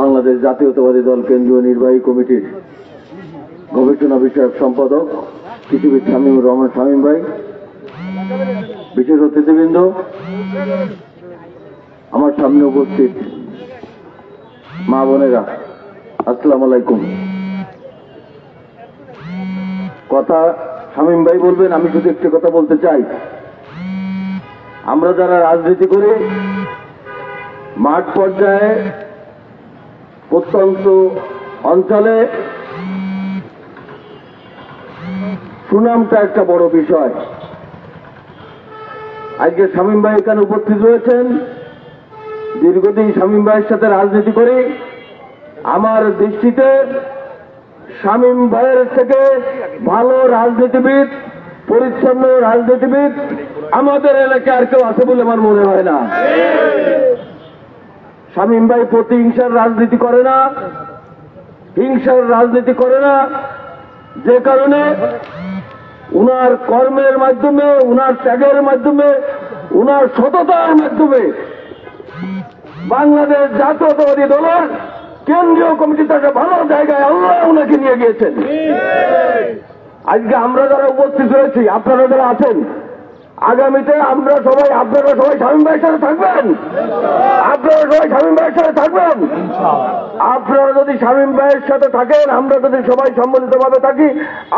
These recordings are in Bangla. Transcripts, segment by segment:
বাংলাদেশ জাতীয়তাবাদী দল কেন্দ্রীয় নির্বাহী কমিটির গবেষণা বিষয়ক সম্পাদক কৃষিবিদ শামীমুর রহমান শামীম ভাই, বিশেষ অতিথিবৃন্দ, আমার সামনে উপস্থিত মা বোনেরা, আসসালামু আলাইকুম। কথা শামীম ভাই বলবেন, আমি শুধু একটি কথা বলতে চাই। আমরা যারা রাজনীতি করি, মাঠ পর্যায়ে প্রত্যন্ত অঞ্চলে সুনামটা একটা বড় বিষয়। আজকে শামীম ভাই এখানে উপস্থিত রয়েছেন। দীর্ঘদিন শামীম ভাইয়ের সাথে রাজনীতি করি। আমার দৃষ্টিতে শামীম ভাইয়ের থেকে ভালো রাজনীতিবিদ, পরিচ্ছন্ন রাজনীতিবিদ আমাদের এলাকায় আর কেউ আছে বলে আমার মনে হয় না। শামীম ভাই প্রতিহিংসার রাজনীতি করে না, হিংসার রাজনীতি করে না, যে কারণে উনার কর্মের মাধ্যমে, উনার ত্যাগের মাধ্যমে, উনার সততার মাধ্যমে বাংলাদেশ জাতীয়তাবাদী দলের কেন্দ্রীয় কমিটিতে একটা ভালো জায়গায় আল্লাহ উনাকে নিয়ে গিয়েছেন। আজকে আমরা যারা উপস্থিত হয়েছি, আপনারা যারা আছেন, আগামীতে আপনারা সবাই শামীম ভাইয়ের সাথে থাকবেন। আপনারা সবাই শামীম ভাইয়ের সাথে থাকবেন। আপনারা যদি শামীম ভাইয়ের সাথে থাকেন, আমরা যদি সবাই সম্মিলিতভাবে থাকি,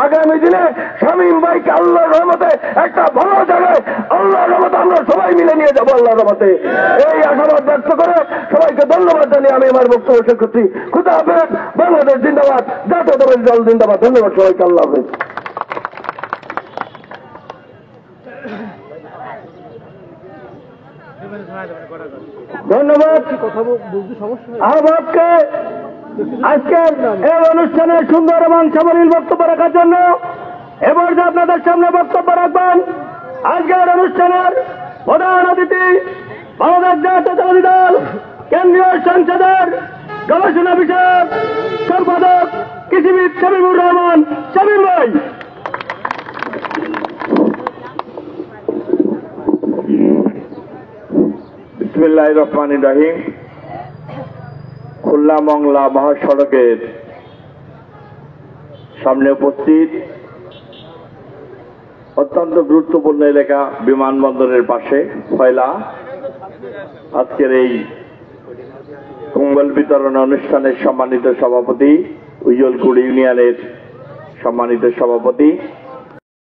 আগামী দিনে শামীম ভাইকে আল্লাহর রহমতে একটা ভালো জায়গায় আল্লাহর রহমতে আমরা সবাই মিলে নিয়ে যাবো আল্লাহর রহমতে। এই আশাবাদ ব্যক্ত করে সবাইকে ধন্যবাদ জানিয়ে আমি আমার বক্তব্য শেষ করছি। খুদা হাফেজ। বাংলাদেশ জিন্দাবাদ, জাতীয়তাবাদী দল জিন্দাবাদ। ধন্যবাদ সবাইকে। আল্লাহ হাফেজ। ধন্যবাদ আহ্বাদকে আজকের এই অনুষ্ঠানের সুন্দর এবং সাবলীল বক্তব্য রাখার জন্য। এবার যে আপনাদের সামনে বক্তব্য রাখবেন আজকের অনুষ্ঠানের প্রধান অতিথি, বাংলাদেশ জাতীয়তাবাদী দল কেন্দ্রীয় সংসদের গবেষণা বিষয়ক সম্পাদক কৃষিবিদ শামীমুর রহমান শামীম ভাই। বিসমিল্লাহির রহমানির রহিম। খুলনা মংলা মহাসড়কের সামনে উপস্থিত অত্যন্ত গুরুত্বপূর্ণ এলাকা, বিমানবন্দরের পাশে ফয়লা, আজকের এই কম্বল বিতরণ অনুষ্ঠানের সম্মানিত সভাপতি, উজ্জ্বলকুড়ি ইউনিয়নের সম্মানিত সভাপতি,